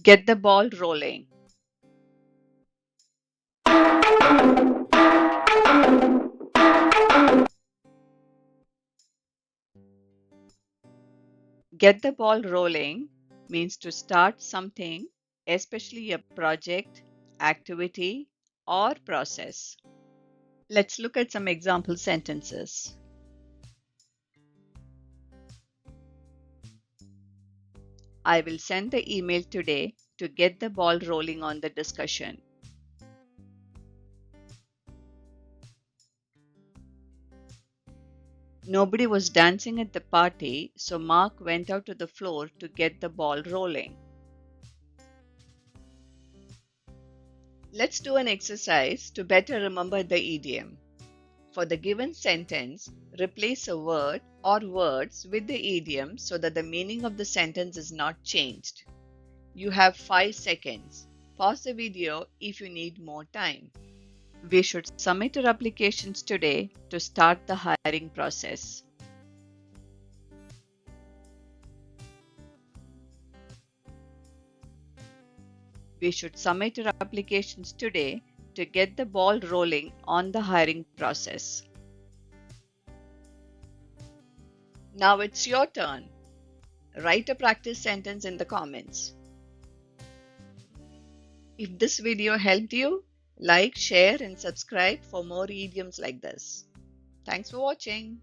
Get the ball rolling. Get the ball rolling means to start something, especially a project, activity, or process. Let's look at some example sentences. I will send the email today to get the ball rolling on the discussion. Nobody was dancing at the party, so Mark went out to the floor to get the ball rolling. Let's do an exercise to better remember the idiom. For the given sentence, replace a word or words with the idiom so that the meaning of the sentence is not changed. You have 5 seconds. Pause the video if you need more time. We should submit our applications today to start the hiring process. We should submit our applications today to get the ball rolling on the hiring process. Now it's your turn. Write a practice sentence in the comments. If this video helped you, like, share, and subscribe for more idioms like this. Thanks for watching.